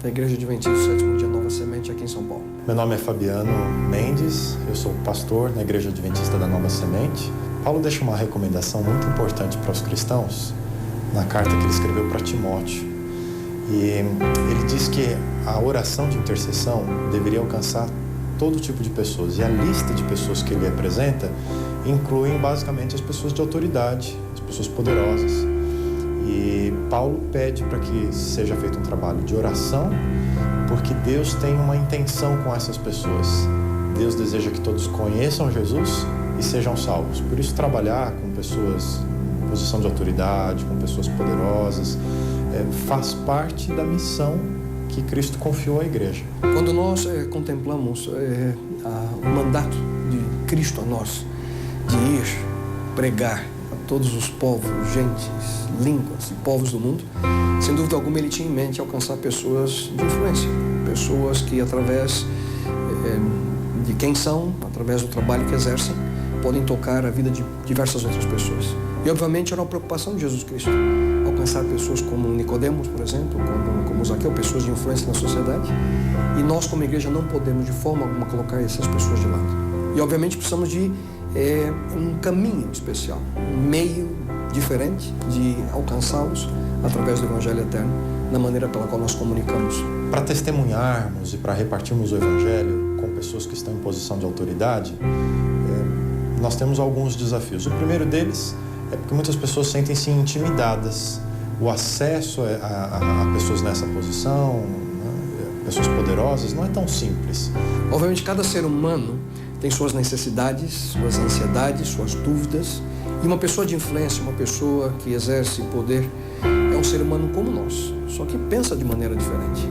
da Igreja Adventista do Sétimo Dia Nova Semente aqui em São Paulo. Meu nome é Fabiano Mendes, eu sou pastor na Igreja Adventista da Nova Semente. Paulo deixa uma recomendação muito importante para os cristãos na carta que ele escreveu para Timóteo. E ele diz que a oração de intercessão deveria alcançar todo tipo de pessoas. E a lista de pessoas que ele apresenta inclui basicamente as pessoas de autoridade, as pessoas poderosas. E Paulo pede para que seja feito um trabalho de oração, porque Deus tem uma intenção com essas pessoas. Deus deseja que todos conheçam Jesus e sejam salvos. Por isso, trabalhar com pessoas em posição de autoridade, com pessoas poderosas, faz parte da missão que Cristo confiou à igreja. Quando nós contemplamos o mandato de Cristo a nós, de ir pregar a todos os povos, gentes, línguas e povos do mundo, sem dúvida alguma ele tinha em mente alcançar pessoas de influência, pessoas que através de quem são, através do trabalho que exercem, podem tocar a vida de diversas outras pessoas. E obviamente era uma preocupação de Jesus Cristo, alcançar pessoas como Nicodemos, por exemplo, como Zaqueu, pessoas de influência na sociedade. E nós como igreja não podemos de forma alguma colocar essas pessoas de lado. E obviamente precisamos de um caminho especial, um meio diferente de alcançá-los através do Evangelho Eterno, na maneira pela qual nós comunicamos. Para testemunharmos e para repartirmos o Evangelho com pessoas que estão em posição de autoridade, nós temos alguns desafios. O primeiro deles é porque muitas pessoas sentem-se intimidadas. O acesso a pessoas nessa posição, pessoas poderosas, não é tão simples. Obviamente, cada ser humano tem suas necessidades, suas ansiedades, suas dúvidas. E uma pessoa de influência, uma pessoa que exerce poder, é um ser humano como nós, só que pensa de maneira diferente.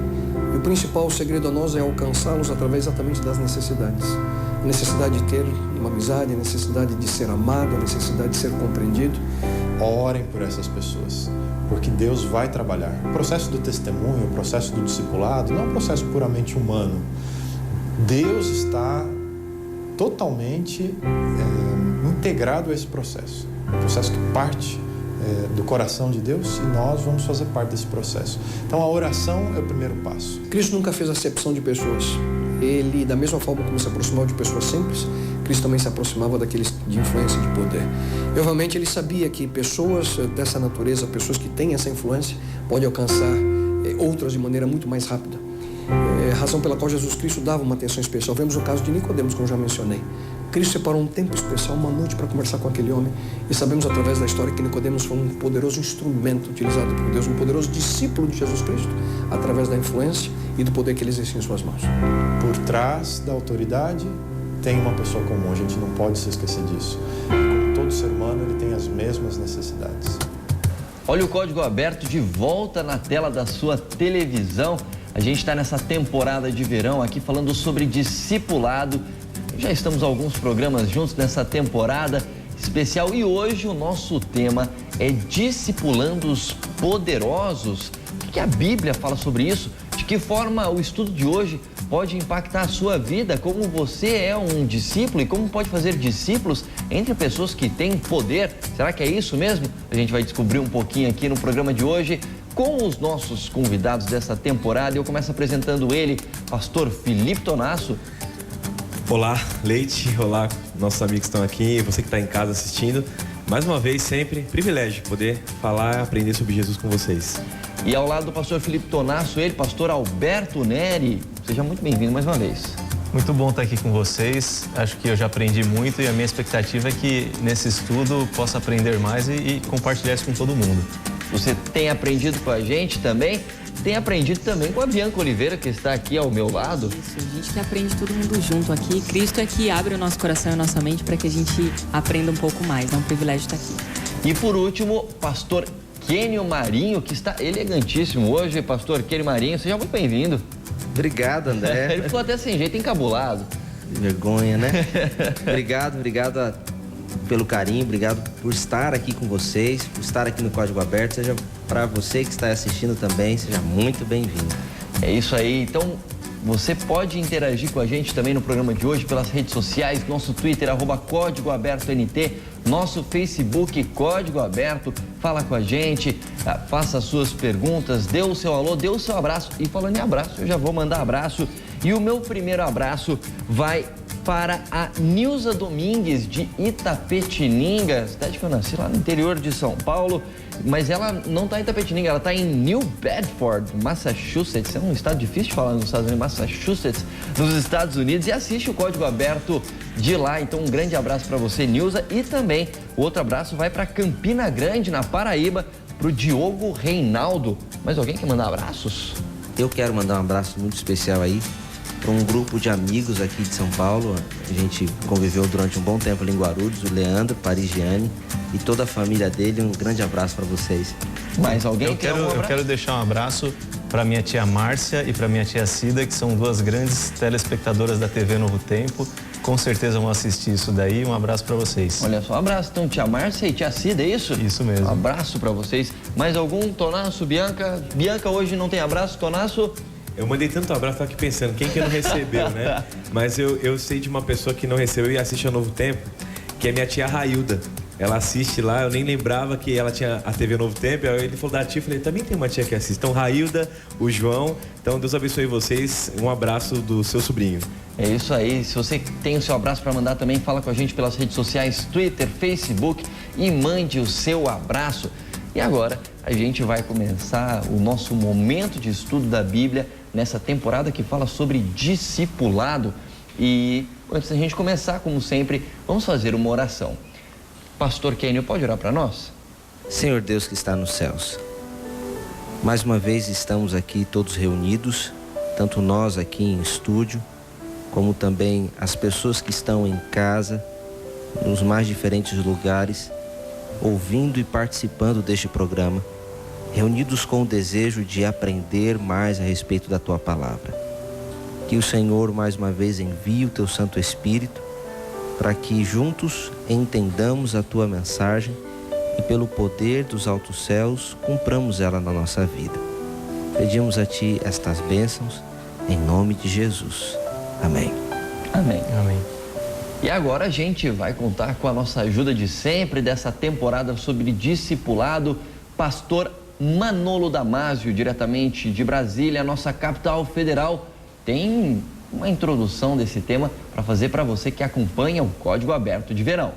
E o principal segredo a nós é alcançá-los através exatamente das necessidades. A necessidade de ter uma amizade, a necessidade de ser amado, a necessidade de ser compreendido. Orem por essas pessoas, porque Deus vai trabalhar. O processo do testemunho, o processo do discipulado, não é um processo puramente humano. Deus está totalmente integrado a esse processo. Um processo que parte do coração de Deus e nós vamos fazer parte desse processo. Então a oração é o primeiro passo. Cristo nunca fez acepção de pessoas. Ele, da mesma forma como se aproximava de pessoas simples, Cristo também se aproximava daqueles de influência e de poder. E, obviamente, ele sabia que pessoas dessa natureza, pessoas que têm essa influência, podem alcançar outras de maneira muito mais rápida. Razão pela qual Jesus Cristo dava uma atenção especial. Vemos o caso de Nicodemos, como eu já mencionei. Cristo separou um tempo especial, uma noite, para conversar com aquele homem. E sabemos através da história que Nicodemos foi um poderoso instrumento utilizado por Deus, um poderoso discípulo de Jesus Cristo, através da influência e do poder que ele exercia em suas mãos. Por trás da autoridade tem uma pessoa comum, a gente não pode se esquecer disso. E como todo ser humano, ele tem as mesmas necessidades. Olha o Código Aberto de volta na tela da sua televisão. A gente está nessa temporada de verão aqui falando sobre discipulado. Já estamos alguns programas juntos nessa temporada especial e hoje o nosso tema é discipulando os poderosos. O que a Bíblia fala sobre isso? De que forma o estudo de hoje pode impactar a sua vida? Como você é um discípulo e como pode fazer discípulos entre pessoas que têm poder? Será que é isso mesmo? A gente vai descobrir um pouquinho aqui no programa de hoje com os nossos convidados dessa temporada. Eu começo apresentando ele, pastor Felipe Tonasso. Olá, Leite. Olá, nossos amigos que estão aqui, você que está em casa assistindo. Mais uma vez, sempre, privilégio poder falar e aprender sobre Jesus com vocês. E ao lado do pastor Felipe Tonasso, ele, pastor Alberto Neri. Seja muito bem-vindo mais uma vez. Muito bom estar aqui com vocês. Acho que eu já aprendi muito e a minha expectativa é que nesse estudo possa aprender mais e compartilhar isso com todo mundo. Você tem aprendido com a gente também? Tem aprendido também com a Bianca Oliveira, que está aqui ao meu lado. Isso, a gente que aprende todo mundo junto aqui. Cristo é que abre o nosso coração e a nossa mente para que a gente aprenda um pouco mais. É um privilégio estar aqui. E por último, pastor Kênio Marinho, que está elegantíssimo hoje. Pastor Kênio Marinho, seja muito bem-vindo. Obrigado, André. Ele ficou até sem jeito, encabulado. Vergonha, né? Obrigado pelo carinho, obrigado por estar aqui com vocês, por estar aqui no Código Aberto. Seja para você que está assistindo também, seja muito bem-vindo. É isso aí. Então, você pode interagir com a gente também no programa de hoje pelas redes sociais, nosso Twitter, @CódigoAbertoNT, nosso Facebook Código Aberto. Fala com a gente, faça as suas perguntas, dê o seu alô, dê o seu abraço. E falando em abraço, eu já vou mandar abraço. E o meu primeiro abraço vai para a Nilza Domingues, de Itapetininga, cidade que eu nasci lá no interior de São Paulo, mas ela não está em Itapetininga, ela está em New Bedford, Massachusetts. É um estado difícil de falar nos Estados Unidos, Massachusetts, nos Estados Unidos, e assiste o Código Aberto de lá. Então, um grande abraço para você, Nilza, e também o outro abraço vai para Campina Grande, na Paraíba, para o Diogo Reinaldo. Mas alguém quer mandar abraços? Eu quero mandar um abraço muito especial aí para um grupo de amigos aqui de São Paulo. A gente conviveu durante um bom tempo ali em Guarulhos, o Leandro, Parigiani e toda a família dele. Um grande abraço para vocês. Mais alguém? Eu quero deixar um abraço para minha tia Márcia e para minha tia Cida, que são duas grandes telespectadoras da TV Novo Tempo. Com certeza vão assistir isso daí. Um abraço para vocês. Olha só, um abraço. Então, tia Márcia e tia Cida, é isso? Isso mesmo. Um abraço para vocês. Mais algum? Tonasso, Bianca? Bianca hoje não tem abraço, Tonasso? Eu mandei tanto abraço, tô aqui pensando, quem que não recebeu, né? Mas eu sei de uma pessoa que não recebeu e assiste ao Novo Tempo, que é minha tia Railda. Ela assiste lá, eu nem lembrava que ela tinha a TV Novo Tempo. Aí ele falou da tia, eu falei, também tem uma tia que assiste. Então, Railda, o João, então Deus abençoe vocês. Um abraço do seu sobrinho. É isso aí. Se você tem o seu abraço para mandar também, fala com a gente pelas redes sociais, Twitter, Facebook, e mande o seu abraço. E agora a gente vai começar o nosso momento de estudo da Bíblia nessa temporada que fala sobre discipulado. E antes da gente começar, como sempre, vamos fazer uma oração. Pastor Kenio, pode orar para nós? Senhor Deus que está nos céus, mais uma vez estamos aqui todos reunidos, tanto nós aqui em estúdio, como também as pessoas que estão em casa, nos mais diferentes lugares, ouvindo e participando deste programa, reunidos com o desejo de aprender mais a respeito da Tua Palavra. Que o Senhor mais uma vez envie o Teu Santo Espírito para que juntos entendamos a Tua mensagem e pelo poder dos altos céus cumpramos ela na nossa vida. Pedimos a Ti estas bênçãos em nome de Jesus. Amém. Amém. Amém. E agora a gente vai contar com a nossa ajuda de sempre dessa temporada sobre discipulado, pastor Manolo Damasio, diretamente de Brasília, nossa capital federal, tem uma introdução desse tema para fazer para você que acompanha o Código Aberto de Verão.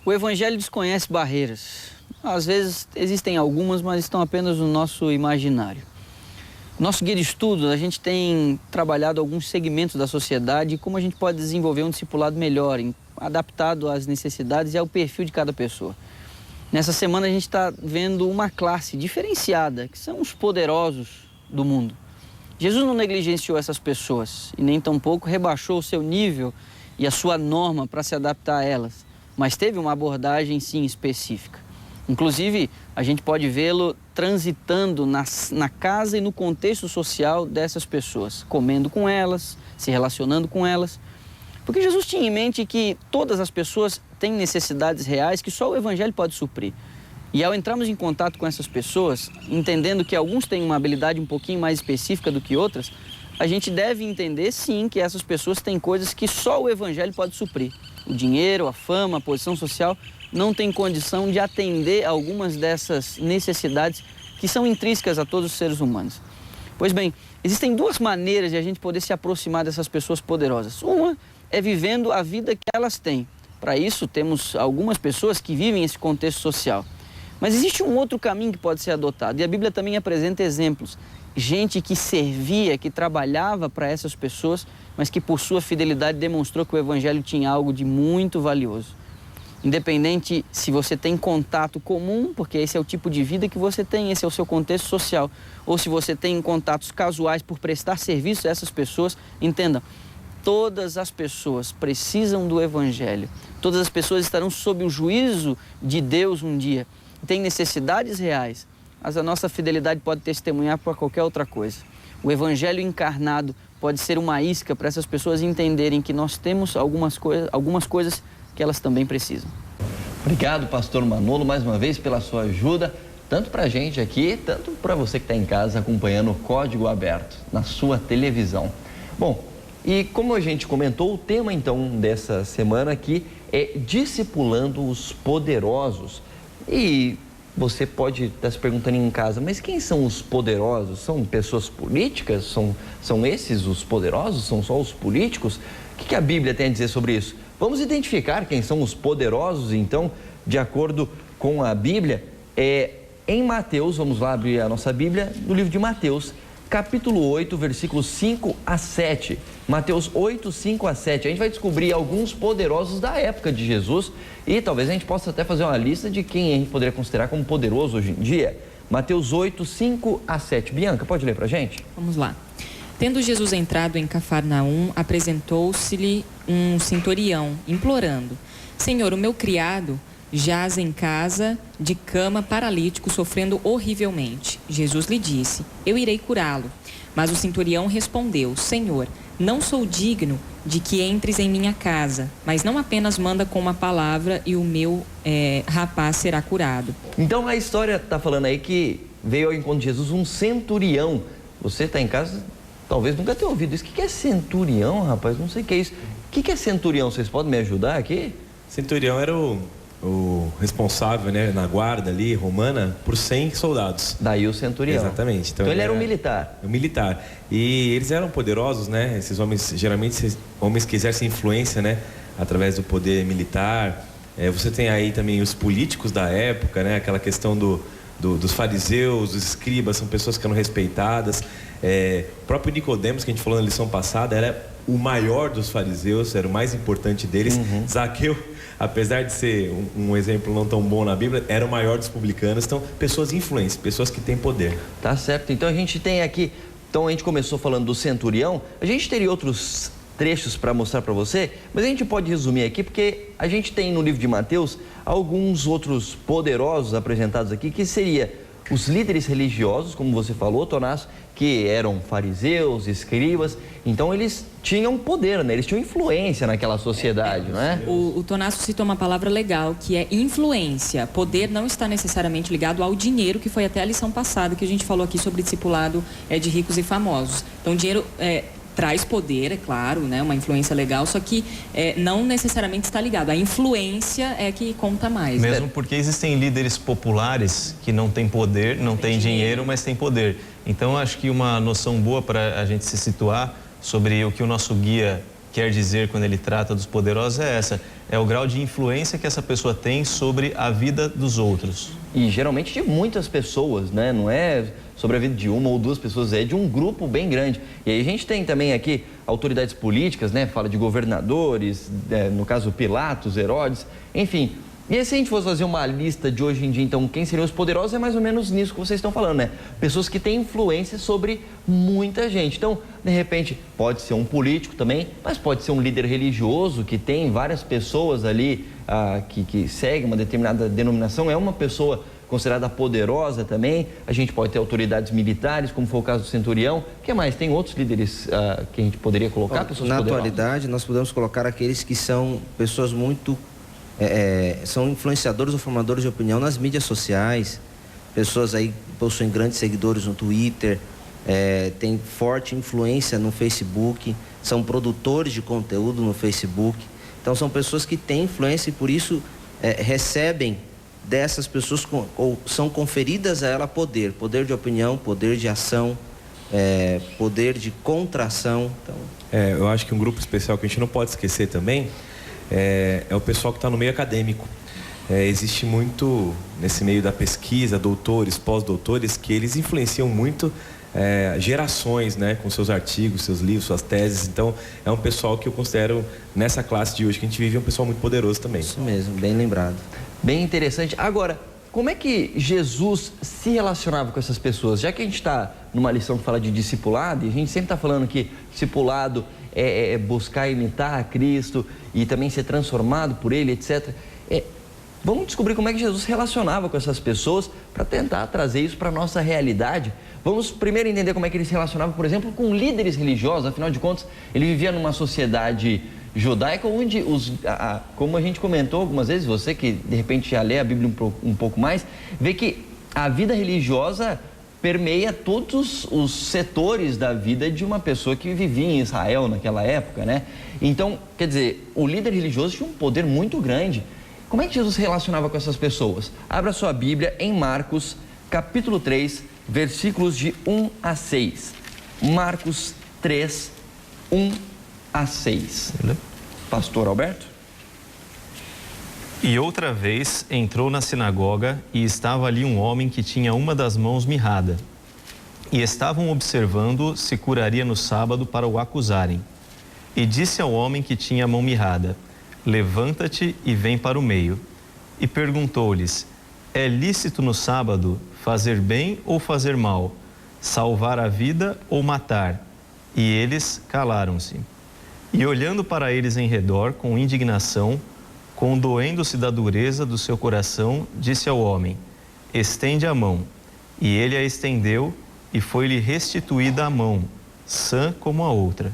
O Evangelho desconhece barreiras. Às vezes existem algumas, mas estão apenas no nosso imaginário. Nosso guia de estudo, a gente tem trabalhado alguns segmentos da sociedade e como a gente pode desenvolver um discipulado melhor, adaptado às necessidades e ao perfil de cada pessoa. Nessa semana a gente está vendo uma classe diferenciada, que são os poderosos do mundo. Jesus não negligenciou essas pessoas e nem tampouco rebaixou o seu nível e a sua norma para se adaptar a elas, mas teve uma abordagem sim específica. Inclusive, a gente pode vê-lo transitando na casa e no contexto social dessas pessoas, comendo com elas, se relacionando com elas. Porque Jesus tinha em mente que todas as pessoas têm necessidades reais que só o Evangelho pode suprir. E ao entrarmos em contato com essas pessoas, entendendo que alguns têm uma habilidade um pouquinho mais específica do que outras, a gente deve entender sim que essas pessoas têm coisas que só o Evangelho pode suprir. O dinheiro, a fama, a posição social não tem condição de atender algumas dessas necessidades que são intrínsecas a todos os seres humanos. Pois bem, existem duas maneiras de a gente poder se aproximar dessas pessoas poderosas. Uma é vivendo a vida que elas têm. Para isso, temos algumas pessoas que vivem esse contexto social. Mas existe um outro caminho que pode ser adotado, e a Bíblia também apresenta exemplos. Gente que servia, que trabalhava para essas pessoas, mas que por sua fidelidade demonstrou que o Evangelho tinha algo de muito valioso. Independente se você tem contato comum, porque esse é o tipo de vida que você tem, esse é o seu contexto social, ou se você tem contatos casuais por prestar serviço a essas pessoas, entenda, todas as pessoas precisam do Evangelho. Todas as pessoas estarão sob o juízo de Deus um dia. Tem necessidades reais, mas a nossa fidelidade pode testemunhar para qualquer outra coisa. O Evangelho encarnado pode ser uma isca para essas pessoas entenderem que nós temos algumas coisas que elas também precisam. Obrigado, pastor Manolo, mais uma vez pela sua ajuda, tanto para a gente aqui, tanto para você que está em casa acompanhando o Código Aberto na sua televisão. Bom, e como a gente comentou, o tema então dessa semana aqui é discipulando os poderosos. E você pode estar se perguntando em casa, mas quem são os poderosos? São pessoas políticas? São esses os poderosos? São só os políticos? O que a Bíblia tem a dizer sobre isso? Vamos identificar quem são os poderosos, então, de acordo com a Bíblia. Em Mateus, vamos lá abrir a nossa Bíblia, no livro de Mateus, capítulo 8, versículos 5 a 7. Mateus 8, 5 a 7. A gente vai descobrir alguns poderosos da época de Jesus e talvez a gente possa até fazer uma lista de quem a gente poderia considerar como poderoso hoje em dia. Mateus 8, 5 a 7. Bianca, pode ler pra gente? Vamos lá. Tendo Jesus entrado em Cafarnaum, apresentou-se-lhe um centurião, implorando: Senhor, o meu criado jaz em casa de cama, paralítico, sofrendo horrivelmente. Jesus lhe disse: eu irei curá-lo. Mas o centurião respondeu: Senhor, não sou digno de que entres em minha casa, mas não apenas manda com uma palavra e o meu rapaz será curado. Então a história está falando aí que veio ao encontro de Jesus um centurião. Você está em casa, talvez nunca tenha ouvido isso. O que é centurião, rapaz? Não sei o que é isso. O que é centurião? Vocês podem me ajudar aqui? Centurião era o responsável, né, na guarda ali, romana, por 100 soldados. Daí o centurião. Exatamente. Então ele era um militar. Um militar. E eles eram poderosos, né? Esses homens, geralmente, homens que exercem influência, né? Através do poder militar. Você tem aí também os políticos da época, né? Aquela questão dos fariseus, dos escribas, são pessoas que eram respeitadas. O próprio Nicodemos, que a gente falou na lição passada, era o maior dos fariseus, era o mais importante deles. Zaqueu, apesar de ser um exemplo não tão bom na Bíblia, era o maior dos publicanos. Então, pessoas influentes, pessoas que têm poder. Tá certo. Então a gente tem aqui, então a gente começou falando do centurião, a gente teria outros trechos para mostrar para você, mas a gente pode resumir aqui porque a gente tem no livro de Mateus alguns outros poderosos apresentados aqui, que seria os líderes religiosos, como você falou, Tonasso, que eram fariseus, escribas. Então eles tinham poder, né? Eles tinham influência naquela sociedade, não é? O Tonasso citou uma palavra legal, que é influência. Poder não está necessariamente ligado ao dinheiro, que foi até a lição passada que a gente falou aqui sobre discipulado de ricos e famosos. Então o dinheiro traz poder, é claro, né? Uma influência legal, só que não necessariamente está ligado. A influência é que conta mais. Mesmo porque existem líderes populares que não têm poder, não têm dinheiro, mas têm poder. Então, acho que uma noção boa para a gente se situar sobre o que o nosso guia quer dizer quando ele trata dos poderosos é essa. É o grau de influência que essa pessoa tem sobre a vida dos outros. E geralmente de muitas pessoas, né? Não é sobre a vida de uma ou duas pessoas, é de um grupo bem grande. E aí a gente tem também aqui autoridades políticas, né? Fala de governadores, no caso Pilatos, Herodes, enfim. E aí, se a gente fosse fazer uma lista de hoje em dia, então, quem seriam os poderosos, é mais ou menos nisso que vocês estão falando, né? Pessoas que têm influência sobre muita gente. Então, de repente, pode ser um político também, mas pode ser um líder religioso que tem várias pessoas ali que seguem uma determinada denominação, é uma pessoa considerada poderosa também. A gente pode ter autoridades militares, como foi o caso do centurião. O que mais? Tem outros líderes que a gente poderia colocar? Pessoas na poderosas? atualidade, nós podemos colocar aqueles que são pessoas muito... são influenciadores ou formadores de opinião nas mídias sociais, pessoas aí que possuem grandes seguidores no Twitter, têm forte influência no Facebook, são produtores de conteúdo no Facebook. Então são pessoas que têm influência e por isso recebem dessas pessoas ou são conferidas a ela poder de opinião, poder de ação, poder de contração. Então... eu acho que um grupo especial que a gente não pode esquecer também é o pessoal que está no meio acadêmico. Existe muito nesse meio da pesquisa, doutores, pós-doutores, que eles influenciam muito gerações, né, com seus artigos, seus livros, suas teses. Então, é um pessoal que eu considero, nessa classe de hoje que a gente vive, um pessoal muito poderoso também. Isso mesmo, bem lembrado. Bem interessante. Agora, como é que Jesus se relacionava com essas pessoas? Já que a gente está numa lição que fala de discipulado, e a gente sempre está falando que discipulado é buscar imitar a Cristo e também ser transformado por Ele, etc. Vamos descobrir como é que Jesus se relacionava com essas pessoas para tentar trazer isso para a nossa realidade. Vamos primeiro entender como é que ele se relacionava, por exemplo, com líderes religiosos. Afinal de contas, ele vivia numa sociedade judaica onde, como a gente comentou algumas vezes, você que de repente já lê a Bíblia um pouco mais, vê que a vida religiosa permeia todos os setores da vida de uma pessoa que vivia em Israel naquela época, né? Então, quer dizer, o líder religioso tinha um poder muito grande. Como é que Jesus se relacionava com essas pessoas? Abra sua Bíblia em Marcos, capítulo 3, versículos de 1 a 6. Marcos 3, 1 a 6. Pastor Alberto? E outra vez entrou na sinagoga e estava ali um homem que tinha uma das mãos mirrada. E estavam observando se curaria no sábado para o acusarem. E disse ao homem que tinha a mão mirrada: levanta-te e vem para o meio. E perguntou-lhes: é lícito no sábado fazer bem ou fazer mal? Salvar a vida ou matar? E eles calaram-se. E olhando para eles em redor com indignação, condoendo-se da dureza do seu coração, disse ao homem: estende a mão. E ele a estendeu, e foi-lhe restituída a mão, sã como a outra.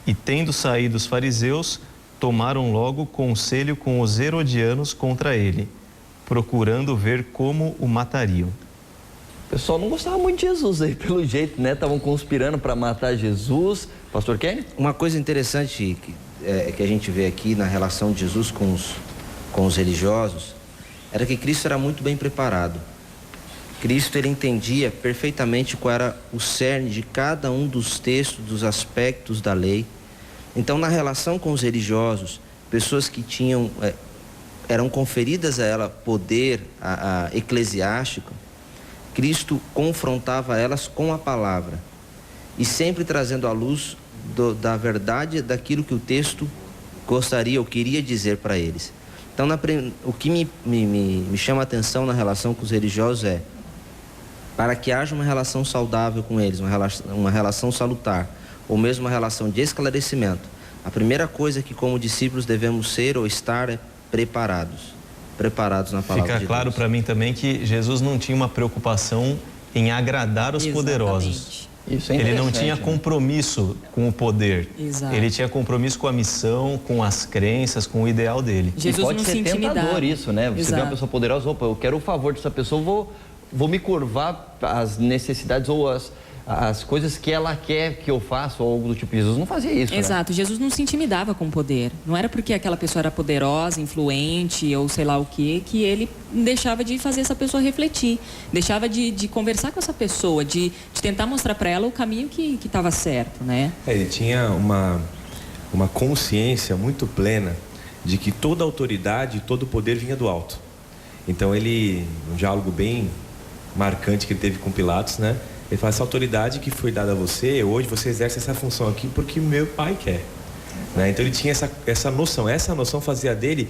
E tendo saído os fariseus, tomaram logo conselho com os herodianos contra ele, procurando ver como o matariam. O pessoal não gostava muito de Jesus aí, pelo jeito, né? Estavam conspirando para matar Jesus. Pastor Kenny? Uma coisa interessante que a gente vê aqui na relação de Jesus com os religiosos era que Cristo era muito bem preparado. Cristo, ele entendia perfeitamente qual era o cerne de cada um dos textos, dos aspectos da lei. Então, na relação com os religiosos, pessoas que eram conferidas a ela poder eclesiástico, Cristo confrontava elas com a palavra e sempre trazendo à luz da verdade daquilo que o texto gostaria ou queria dizer para eles. Então, o que me chama a atenção na relação com os religiosos é, para que haja uma relação saudável com eles, uma relação salutar, ou mesmo uma relação de esclarecimento, a primeira coisa que como discípulos devemos ser ou estar é preparados na palavra de Deus. Fica claro para mim também que Jesus não tinha uma preocupação em agradar os poderosos. Isso é Ele não tinha compromisso com o poder. Exato. Ele tinha compromisso com a missão, com as crenças, com o ideal dele. Jesus pode ser tentador isso, né? Você vê uma pessoa poderosa, opa, eu quero o favor dessa pessoa, vou me curvar às necessidades ou as coisas que ela quer que eu faça ou algo do tipo. Jesus não fazia isso, Exato. Né? Jesus não se intimidava com o poder. Não era porque aquela pessoa era poderosa, influente ou sei lá o que ele deixava de fazer essa pessoa refletir. Deixava de conversar com essa pessoa, de tentar mostrar para ela o caminho que estava certo, né? Ele tinha uma consciência muito plena de que toda autoridade, todo poder vinha do alto. Então um diálogo bem marcante que ele teve com Pilatos, né? Ele fala: essa autoridade que foi dada a você, hoje você exerce essa função aqui porque meu pai quer, né? Então ele tinha essa noção fazia dele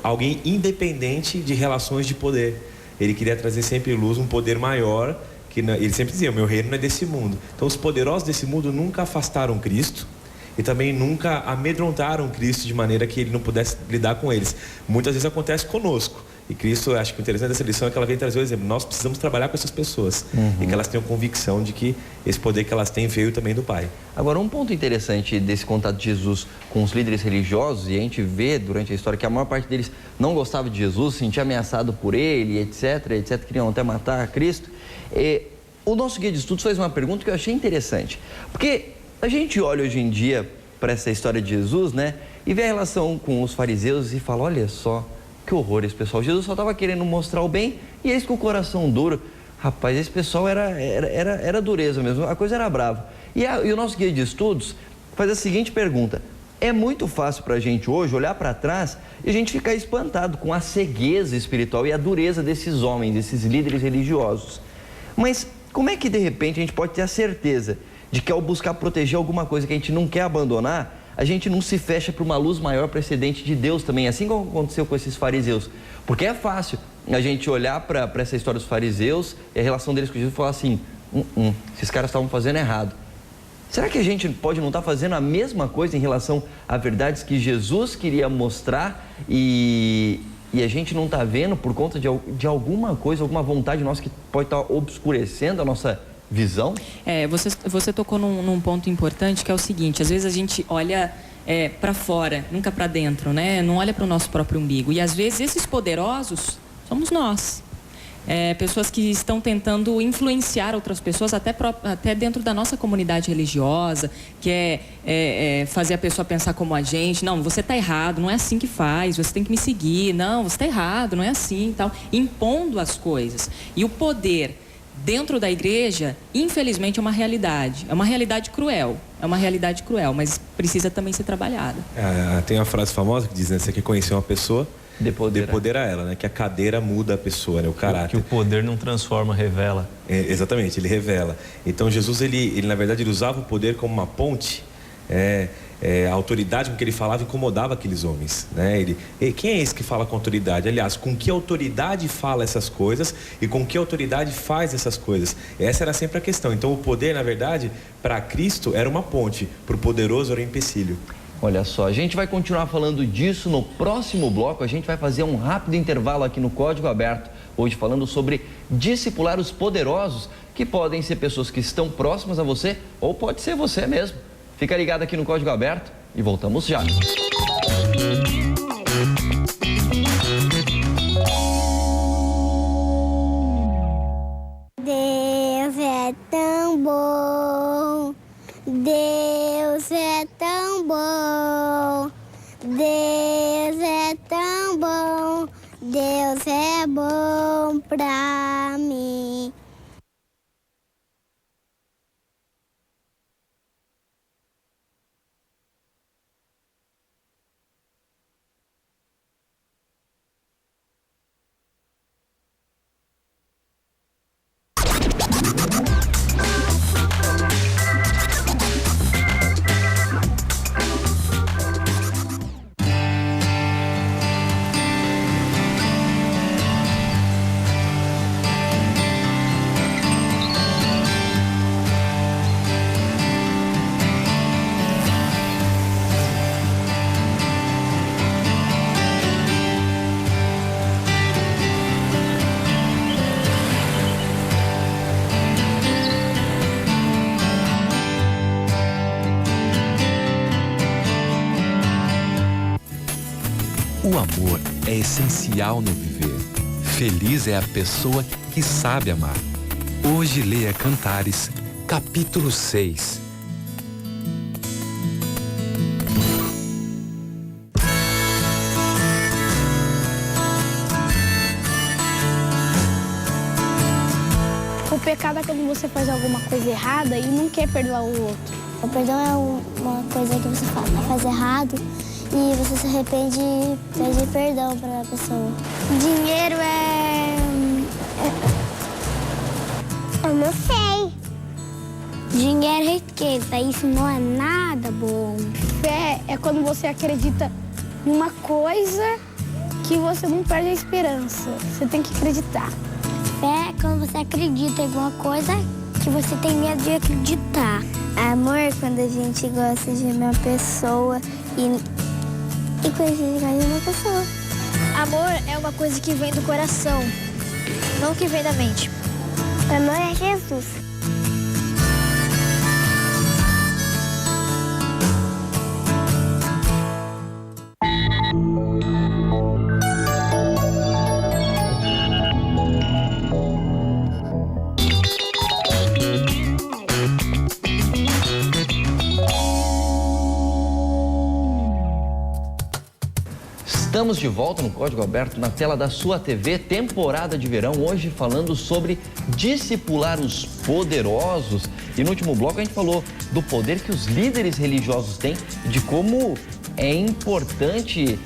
alguém independente de relações de poder. Ele queria trazer sempre à luz um poder maior, ele sempre dizia: o meu reino não é desse mundo. Então os poderosos desse mundo nunca afastaram Cristo e também nunca amedrontaram Cristo de maneira que ele não pudesse lidar com eles. Muitas vezes acontece conosco. E Cristo, acho que o interessante dessa lição é que ela vem trazer o exemplo. Nós precisamos trabalhar com essas pessoas. E que elas tenham convicção de que esse poder que elas têm veio também do Pai. Agora, um ponto interessante desse contato de Jesus com os líderes religiosos, e a gente vê durante a história que a maior parte deles não gostava de Jesus, se sentia ameaçado por ele, etc, queriam até matar Cristo. O nosso guia de estudos fez uma pergunta que eu achei interessante. Porque a gente olha hoje em dia para essa história de Jesus, né? E vê a relação com os fariseus e fala: olha só, que horror esse pessoal. Jesus só estava querendo mostrar o bem e eis com o coração duro. Rapaz, esse pessoal era dureza mesmo, a coisa era brava. E o nosso guia de estudos faz a seguinte pergunta: é muito fácil para a gente hoje olhar para trás e a gente ficar espantado com a cegueza espiritual e a dureza desses homens, desses líderes religiosos. Mas como é que de repente a gente pode ter a certeza de que ao buscar proteger alguma coisa que a gente não quer abandonar, a gente não se fecha para uma luz maior precedente de Deus também, assim como aconteceu com esses fariseus? Porque é fácil a gente olhar para essa história dos fariseus e a relação deles com Jesus e falar assim: esses caras estavam fazendo errado. Será que a gente pode não estar fazendo a mesma coisa em relação a verdades que Jesus queria mostrar e a gente não está vendo por conta de alguma coisa, alguma vontade nossa que pode estar obscurecendo a nossa visão? Você tocou num ponto importante, que é o seguinte: às vezes a gente olha para fora, nunca para dentro, né? Não olha para o nosso próprio umbigo. E às vezes esses poderosos somos nós. pessoas que estão tentando influenciar outras pessoas, até dentro da nossa comunidade religiosa, que é fazer a pessoa pensar como a gente. Não, você está errado, não é assim que faz, você tem que me seguir. Não, você está errado, não é assim e tal. Impondo as coisas. E o poder dentro da igreja, infelizmente, é uma realidade. É uma realidade cruel. Mas precisa também ser trabalhada. Tem uma frase famosa que diz, né? Você quer conhecer uma pessoa, dê poder a ela, né? Que a cadeira muda a pessoa, né? O caráter. Que o poder não transforma, revela. Exatamente, ele revela. Então Jesus, ele na verdade, ele usava o poder como uma ponte. A autoridade com que ele falava incomodava aqueles homens, né? Quem é esse que fala com autoridade? Aliás, com que autoridade fala essas coisas e com que autoridade faz essas coisas? Essa era sempre a questão. Então o poder, na verdade, para Cristo era uma ponte, para o poderoso era um empecilho. Olha só, a gente vai continuar falando disso no próximo bloco. A gente vai fazer um rápido intervalo aqui no Código Aberto, hoje falando sobre discipular os poderosos, que podem ser pessoas que estão próximas a você ou pode ser você mesmo. Fica ligado aqui no Código Aberto e voltamos já. Deus é tão bom, Deus é tão bom, Deus é tão bom, Deus é bom pra mim. O amor é essencial no viver. Feliz é a pessoa que sabe amar. Hoje leia Cantares, capítulo 6. O pecado é quando você faz alguma coisa errada e não quer perdoar o outro. O perdão é uma coisa que você faz errado e você se arrepende e pede perdão para a pessoa. Dinheiro eu não sei. Dinheiro é riqueza, isso não é nada bom. Fé é quando você acredita em uma coisa que você não perde a esperança. Você tem que acreditar. Fé é quando você acredita em alguma coisa que você tem medo de acreditar. Amor é quando a gente gosta de uma pessoa e quando a gente gosta de uma pessoa. Amor é uma coisa que vem do coração, não que vem da mente. Amor é Jesus. Estamos de volta no Código Aberto, na tela da sua TV, temporada de verão, hoje falando sobre discipular os poderosos. E no último bloco a gente falou do poder que os líderes religiosos têm, de como é importante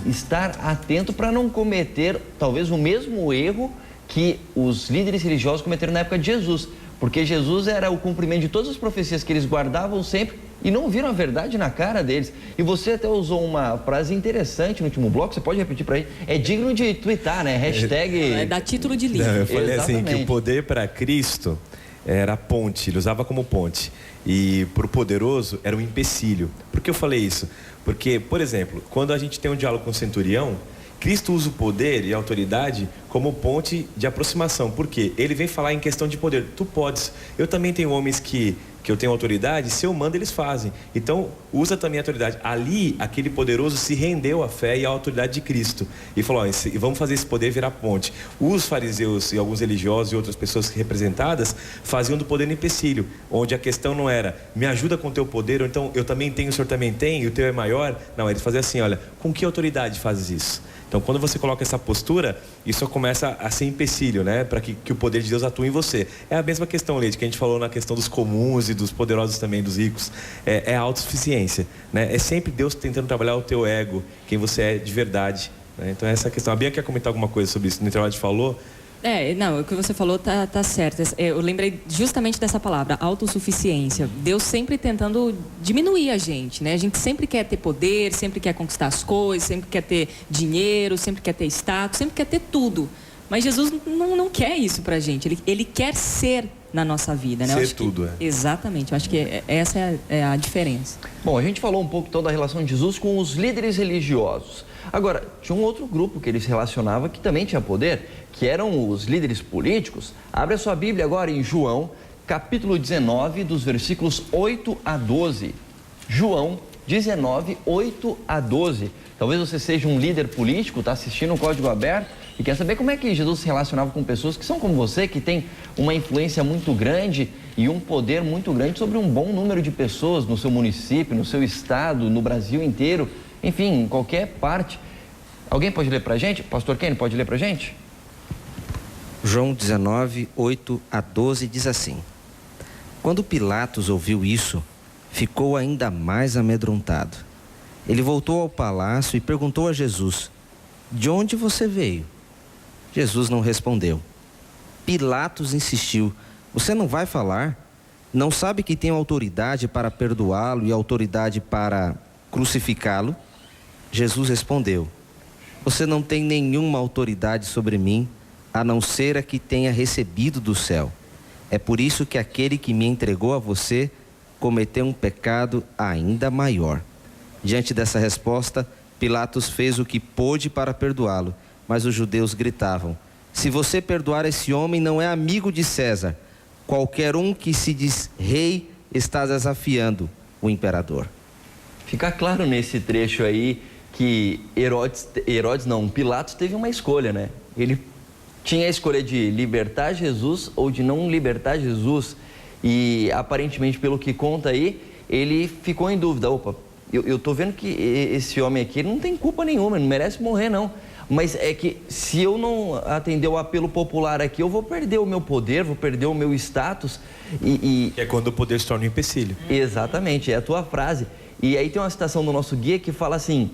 estar atento para não cometer talvez o mesmo erro que os líderes religiosos cometeram na época de Jesus. Porque Jesus era o cumprimento de todas as profecias que eles guardavam sempre e não viram a verdade na cara deles. E você até usou uma frase interessante no último bloco, você pode repetir para aí? É digno de twittar, né? Hashtag... Dá título de livro. Não, eu falei Exatamente. assim, que o poder para Cristo era ponte, ele usava como ponte. E para o poderoso era um empecilho. Por que eu falei isso? Porque, por exemplo, quando a gente tem um diálogo com o centurião, Cristo usa o poder e a autoridade como ponte de aproximação. Por quê? Ele vem falar em questão de poder. Tu podes. Eu também tenho homens que que eu tenho autoridade, se eu mando, eles fazem. Então, usa também a autoridade. Ali, aquele poderoso se rendeu à fé e à autoridade de Cristo. E falou, vamos fazer esse poder virar ponte. Os fariseus e alguns religiosos e outras pessoas representadas faziam do poder um empecilho, onde a questão não era, me ajuda com o teu poder, ou então eu também tenho, o senhor também tem, e o teu é maior. Não, eles faziam assim, olha, com que autoridade fazes isso? Então, quando você coloca essa postura, isso começa a ser empecilho, né? Para que o poder de Deus atue em você. É a mesma questão, Leite, que a gente falou na questão dos comuns e dos poderosos também, dos ricos. É a autossuficiência, né? É sempre Deus tentando trabalhar o teu ego, quem você é de verdade, né? Então, essa questão. A Bia quer comentar alguma coisa sobre isso? No intervalo a gente falou. Não, o que você falou tá certo. Eu lembrei justamente dessa palavra, autossuficiência. Deus sempre tentando diminuir a gente, né? A gente sempre quer ter poder, sempre quer conquistar as coisas, sempre quer ter dinheiro, sempre quer ter status, sempre quer ter tudo. Mas Jesus não quer isso pra gente. Ele quer ser na nossa vida, né? Ser tudo, Exatamente. Eu acho que essa é a diferença. Bom, a gente falou um pouco então da relação de Jesus com os líderes religiosos. Agora, tinha um outro grupo que ele se relacionava que também tinha poder, que eram os líderes políticos. Abre a sua Bíblia agora em João, capítulo 19, dos versículos 8 a 12. João 19, 8 a 12. Talvez você seja um líder político, está assistindo o Código Aberto e quer saber como é que Jesus se relacionava com pessoas que são como você, que tem uma influência muito grande e um poder muito grande sobre um bom número de pessoas no seu município, no seu estado, no Brasil inteiro. Enfim, em qualquer parte. Alguém pode ler pra gente? Pastor Kenny, pode ler pra gente? João 19, 8 a 12 diz assim: Quando Pilatos ouviu isso, ficou ainda mais amedrontado. Ele voltou ao palácio e perguntou a Jesus: De onde você veio? Jesus não respondeu. Pilatos insistiu: Você não vai falar? Não sabe que tenho autoridade para perdoá-lo e autoridade para crucificá-lo? Jesus respondeu: Você não tem nenhuma autoridade sobre mim, a não ser a que tenha recebido do céu. É por isso que aquele que me entregou a você cometeu um pecado ainda maior. Diante dessa resposta, Pilatos fez o que pôde para perdoá-lo, mas os judeus gritavam: Se você perdoar esse homem, não é amigo de César. Qualquer um que se diz rei está desafiando o imperador. Fica claro nesse trecho aí que Pilatos teve uma escolha, né? Ele tinha a escolha de libertar Jesus ou de não libertar Jesus. E aparentemente, pelo que conta aí, ele ficou em dúvida. Opa, eu tô vendo que esse homem aqui não tem culpa nenhuma, ele não merece morrer não. Mas é que se eu não atender o apelo popular aqui, eu vou perder o meu poder, vou perder o meu status. É quando o poder se torna um empecilho. Exatamente, é a tua frase. E aí tem uma citação do nosso guia que fala assim: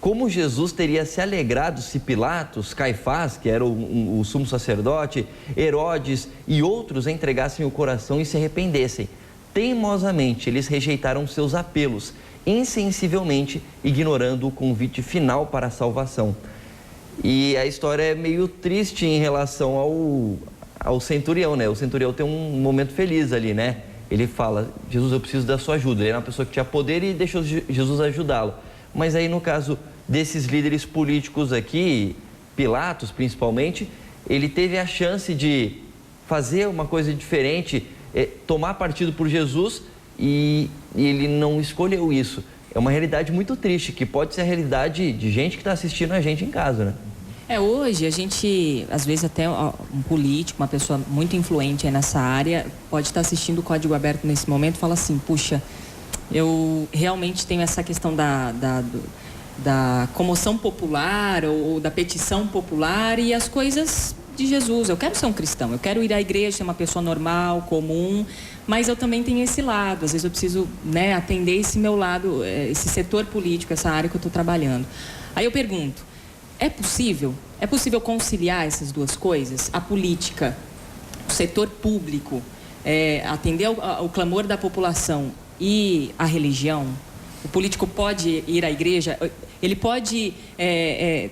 como Jesus teria se alegrado se Pilatos, Caifás, que era o sumo sacerdote, Herodes e outros entregassem o coração e se arrependessem. Teimosamente, eles rejeitaram seus apelos, insensivelmente ignorando o convite final para a salvação. E a história é meio triste em relação ao centurião, né? O centurião tem um momento feliz ali, né? Ele fala: Jesus, eu preciso da sua ajuda. Ele era uma pessoa que tinha poder e deixou Jesus ajudá-lo. Mas aí, no caso desses líderes políticos aqui, Pilatos principalmente, ele teve a chance de fazer uma coisa diferente, tomar partido por Jesus, e ele não escolheu isso. É uma realidade muito triste, que pode ser a realidade de gente que está assistindo a gente em casa, né? Hoje a gente, às vezes até um político, uma pessoa muito influente aí nessa área, pode estar assistindo o Código Aberto nesse momento e fala assim: puxa, eu realmente tenho essa questão da comoção popular ou da petição popular e as coisas de Jesus. Eu quero ser um cristão, eu quero ir à igreja, ser uma pessoa normal, comum, mas eu também tenho esse lado. Às vezes eu preciso, né, atender esse meu lado, esse setor político, essa área que eu estou trabalhando. Aí eu pergunto: é possível? É possível conciliar essas duas coisas? A política, o setor público, atender ao clamor da população e a religião? O político pode ir à igreja? Ele pode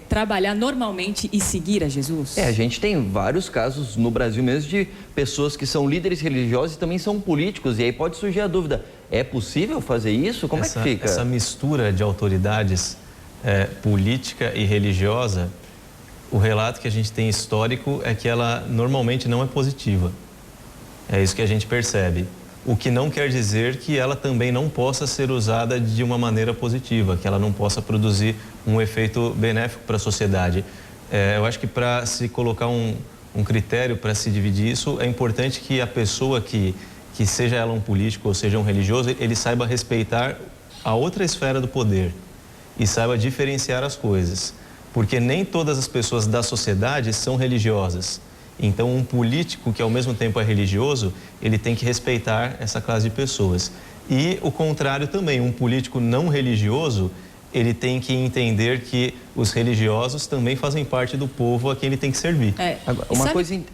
trabalhar normalmente e seguir a Jesus? A gente tem vários casos no Brasil mesmo de pessoas que são líderes religiosos e também são políticos. E aí pode surgir a dúvida: é possível fazer isso? Como é que fica? Essa mistura de autoridades política e religiosa, o relato que a gente tem histórico é que ela normalmente não é positiva. É isso que a gente percebe. o que não quer dizer que ela também não possa ser usada de uma maneira positiva, que ela não possa produzir um efeito benéfico para a sociedade. Eu acho que para se colocar um critério para se dividir isso, é importante que a pessoa que seja ela um político ou seja um religioso, ele saiba respeitar a outra esfera do poder e saiba diferenciar as coisas, porque nem todas as pessoas da sociedade são religiosas. Então, um político que ao mesmo tempo é religioso, ele tem que respeitar essa classe de pessoas. E o contrário também, um político não religioso, ele tem que entender que os religiosos também fazem parte do povo a quem ele tem que servir.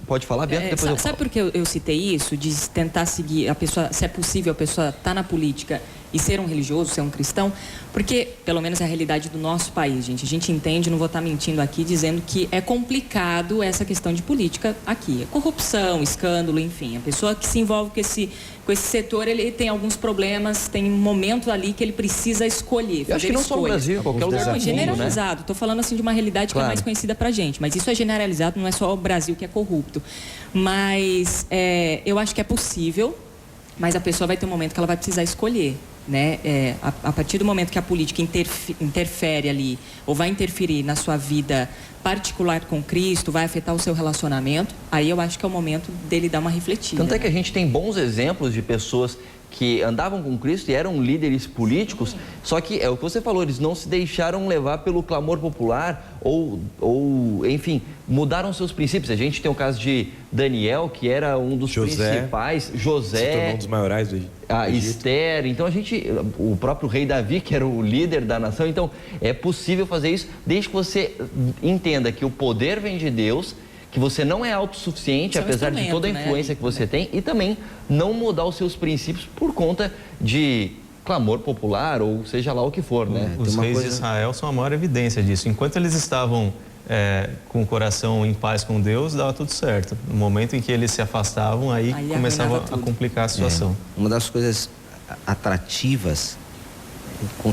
Pode falar, Beto, depois eu falo. Sabe por que eu citei isso? De tentar seguir a pessoa, se é possível a pessoa estar na política e ser um religioso, ser um cristão, porque, pelo menos é a realidade do nosso país, gente. A gente entende, não vou estar mentindo aqui, dizendo que é complicado essa questão de política aqui. É corrupção, escândalo, enfim. A pessoa que se envolve com esse setor, ele tem alguns problemas, tem um momento ali que ele precisa escolher. Eu acho que não só no Brasil, qualquer lugar do mundo, generalizado. Estou falando assim de uma realidade que é mais conhecida pra gente, mas isso é generalizado, não é só o Brasil que é corrupto. Mas eu acho que é possível, mas a pessoa vai ter um momento que ela vai precisar escolher, né? A partir do momento que a política interfere ali, ou vai interferir na sua vida particular com Cristo, vai afetar o seu relacionamento, aí eu acho que é o momento dele dar uma refletida. Tanto é que a gente tem bons exemplos de pessoas que andavam com Cristo e eram líderes políticos, só que é o que você falou, eles não se deixaram levar pelo clamor popular ou enfim, mudaram seus princípios. A gente tem o caso de Daniel, que era um dos principais, José, se tornou um dos maiorais do Egito. Esther, então o próprio rei Davi, que era o líder da nação. Então é possível fazer isso desde que você entenda que o poder vem de Deus, que você não é autossuficiente, apesar de toda a influência que você tem, e também não mudar os seus princípios por conta de clamor popular, ou seja lá o que for, né? Os reis de Israel são a maior evidência disso. Enquanto eles estavam com o coração em paz com Deus, dava tudo certo. No momento em que eles se afastavam, aí começava a complicar a situação. Uma das coisas atrativas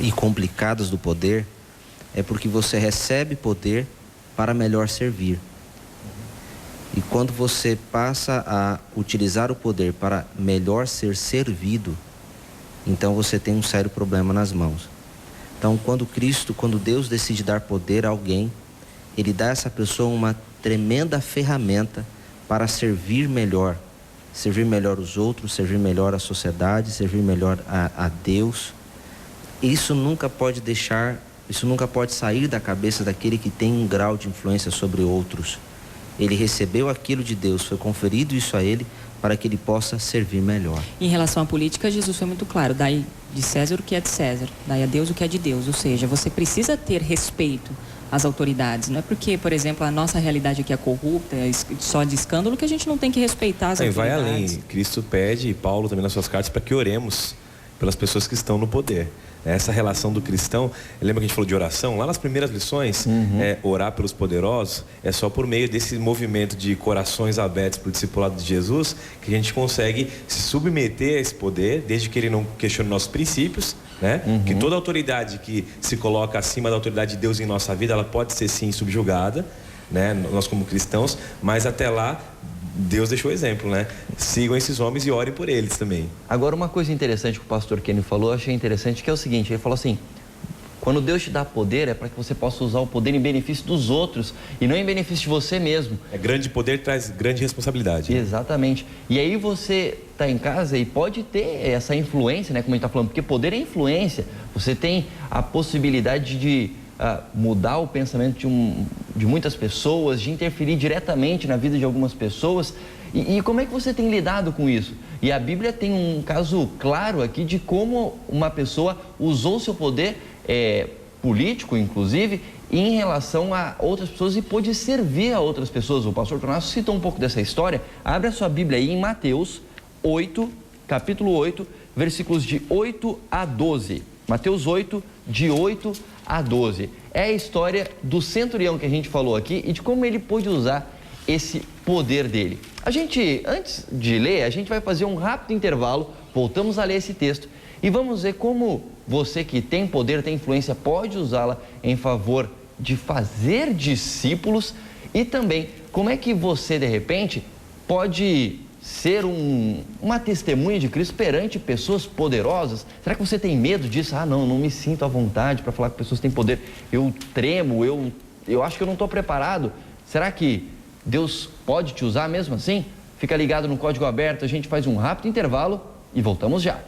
e complicadas do poder é porque você recebe poder para melhor servir. E quando você passa a utilizar o poder para melhor ser servido, então você tem um sério problema nas mãos. Então, quando Deus decide dar poder a alguém, Ele dá a essa pessoa uma tremenda ferramenta para servir melhor os outros, servir melhor a sociedade, servir melhor a Deus. Isso nunca pode sair da cabeça daquele que tem um grau de influência sobre outros. Ele recebeu aquilo de Deus, foi conferido isso a ele para que ele possa servir melhor. Em relação à política, Jesus foi muito claro: dai de César o que é de César, dai a Deus o que é de Deus. Ou seja, você precisa ter respeito às autoridades. Não é porque, por exemplo, a nossa realidade aqui é corrupta, só de escândalo, que a gente não tem que respeitar as autoridades. Vai além. Cristo pede, e Paulo também nas suas cartas, para que oremos pelas pessoas que estão no poder. Essa relação do cristão, lembra que a gente falou de oração? Lá nas primeiras lições, orar pelos poderosos, é só por meio desse movimento de corações abertos para o discipulado de Jesus que a gente consegue se submeter a esse poder, desde que ele não questione nossos princípios, né? Que toda autoridade que se coloca acima da autoridade de Deus em nossa vida, ela pode ser sim subjugada, né? Nós como cristãos, mas até lá Deus deixou o exemplo, né? Sigam esses homens e orem por eles também. Agora, uma coisa interessante que o pastor Kenny falou, eu achei interessante, que é o seguinte: ele falou assim, quando Deus te dá poder, é para que você possa usar o poder em benefício dos outros e não em benefício de você mesmo. Grande poder traz grande responsabilidade. Exatamente. E aí você está em casa e pode ter essa influência, né? Como a gente está falando, porque poder é influência. Você tem a possibilidade de mudar o pensamento de muitas pessoas, de interferir diretamente na vida de algumas pessoas. E como é que você tem lidado com isso? E a Bíblia tem um caso claro aqui de como uma pessoa usou seu poder político, inclusive, em relação a outras pessoas e pôde servir a outras pessoas. O pastor Tonasso citou um pouco dessa história. Abre a sua Bíblia aí em Mateus 8, capítulo 8, versículos de 8 a 12. Mateus 8, de 8 a 12. É a história do centurião que a gente falou aqui e de como ele pôde usar esse poder dele. Antes de ler, a gente vai fazer um rápido intervalo, voltamos a ler esse texto e vamos ver como você que tem poder, tem influência, pode usá-la em favor de fazer discípulos e também como é que você, de repente, pode ser uma testemunha de Cristo perante pessoas poderosas? Será que você tem medo disso? Ah, não me sinto à vontade para falar com pessoas que têm poder. Eu tremo, eu acho que eu não estou preparado. Será que Deus pode te usar mesmo assim? Fica ligado no Código Aberto, a gente faz um rápido intervalo e voltamos já.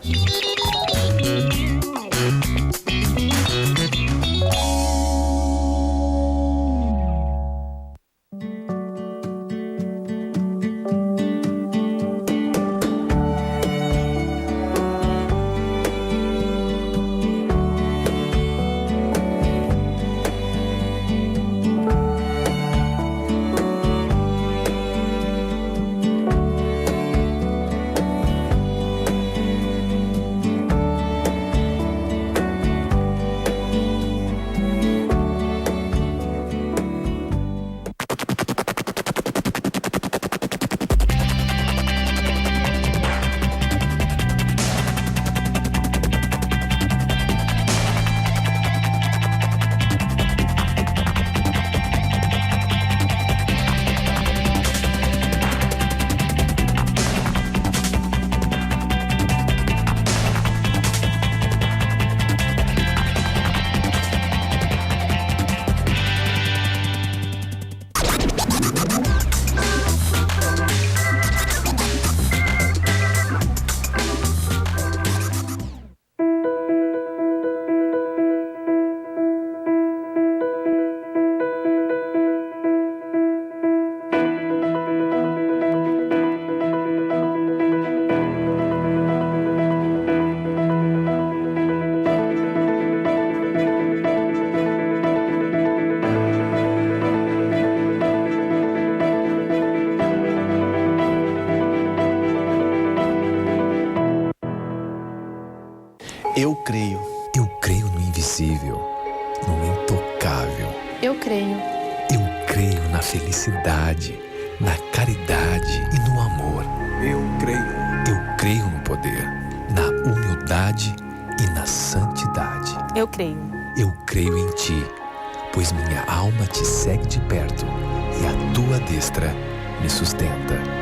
Eu creio. Eu creio no invisível, no intocável. Eu creio. Eu creio na felicidade, na caridade e no amor. Eu creio. Eu creio no poder, na humildade e na santidade. Eu creio. Eu creio em ti, pois minha alma te segue de perto e a tua destra me sustenta.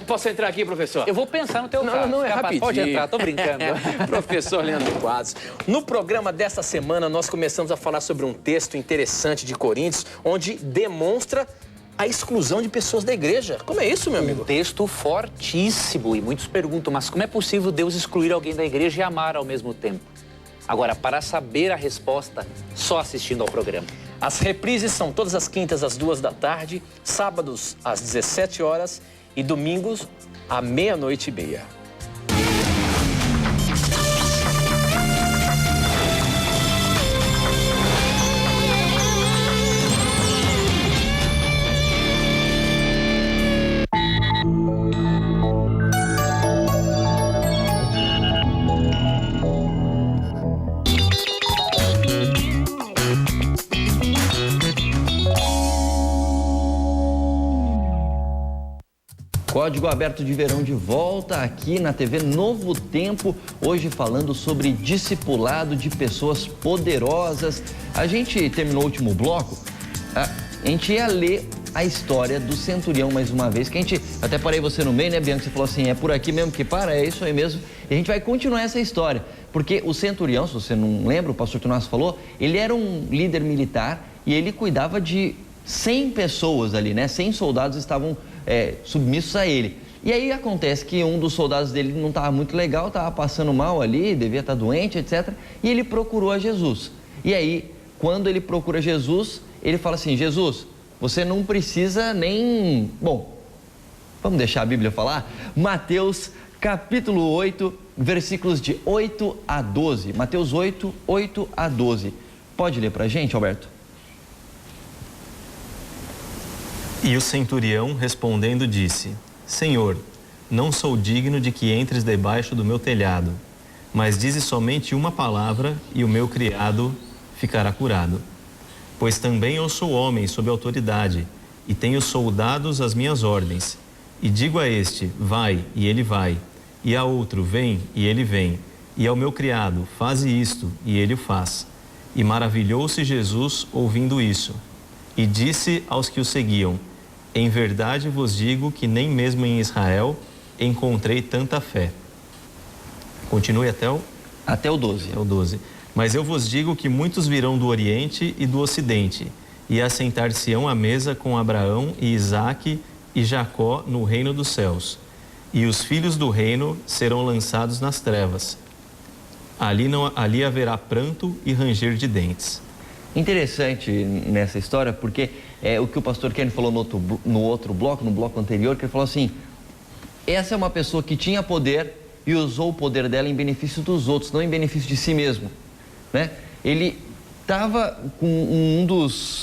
Posso entrar aqui, professor? Eu vou pensar no teu caso. Não, é rapidinho. Pode entrar, tô brincando. Professor Leandro Quadros, no programa desta semana nós começamos a falar sobre um texto interessante de Coríntios, onde demonstra a exclusão de pessoas da igreja. Como é isso, meu amigo? Um texto fortíssimo, e muitos perguntam, mas como é possível Deus excluir alguém da igreja e amar ao mesmo tempo? Agora, para saber a resposta, só assistindo ao programa. As reprises são todas as quintas às 14h, sábados às 17 horas e domingos à 00:30. Código Aberto de Verão de volta aqui na TV Novo Tempo, hoje falando sobre discipulado de pessoas poderosas. A gente terminou o último bloco, a gente ia ler a história do centurião mais uma vez, que a gente, até parei você no meio, né, Bianca? Você falou assim, é por aqui mesmo que para? É isso aí mesmo. E a gente vai continuar essa história, porque o centurião, se você não lembra, o pastor Tunasso falou, ele era um líder militar e ele cuidava de 100 pessoas ali, né? 100 soldados estavam submissos a ele. E aí acontece que um dos soldados dele não estava muito legal, estava passando mal ali, devia estar doente, etc. E ele procurou a Jesus. E aí, quando ele procura Jesus, ele fala assim, Jesus, você não precisa nem... Bom, vamos deixar a Bíblia falar? Mateus capítulo 8, versículos de 8 a 12. Mateus 8, 8 a 12. Pode ler para a gente, Alberto? E o centurião, respondendo, disse, Senhor, não sou digno de que entres debaixo do meu telhado, mas dize somente uma palavra e o meu criado ficará curado. Pois também eu sou homem sob autoridade e tenho soldados às minhas ordens. E digo a este, vai, e ele vai, e a outro, vem, e ele vem, e ao meu criado, faze isto, e ele o faz. E maravilhou-se Jesus ouvindo isso. E disse aos que o seguiam: em verdade vos digo que nem mesmo em Israel encontrei tanta fé. Continue até o 12. Até o 12. Mas eu vos digo que muitos virão do Oriente e do Ocidente, e assentar-se-ão à mesa com Abraão e Isaque e Jacó no reino dos céus. E os filhos do reino serão lançados nas trevas. Ali haverá pranto e ranger de dentes. Interessante nessa história, porque é o que o pastor Kenny falou no outro bloco, no bloco anterior, que ele falou assim: essa é uma pessoa que tinha poder e usou o poder dela em benefício dos outros, não em benefício de si mesmo, né? Ele estava com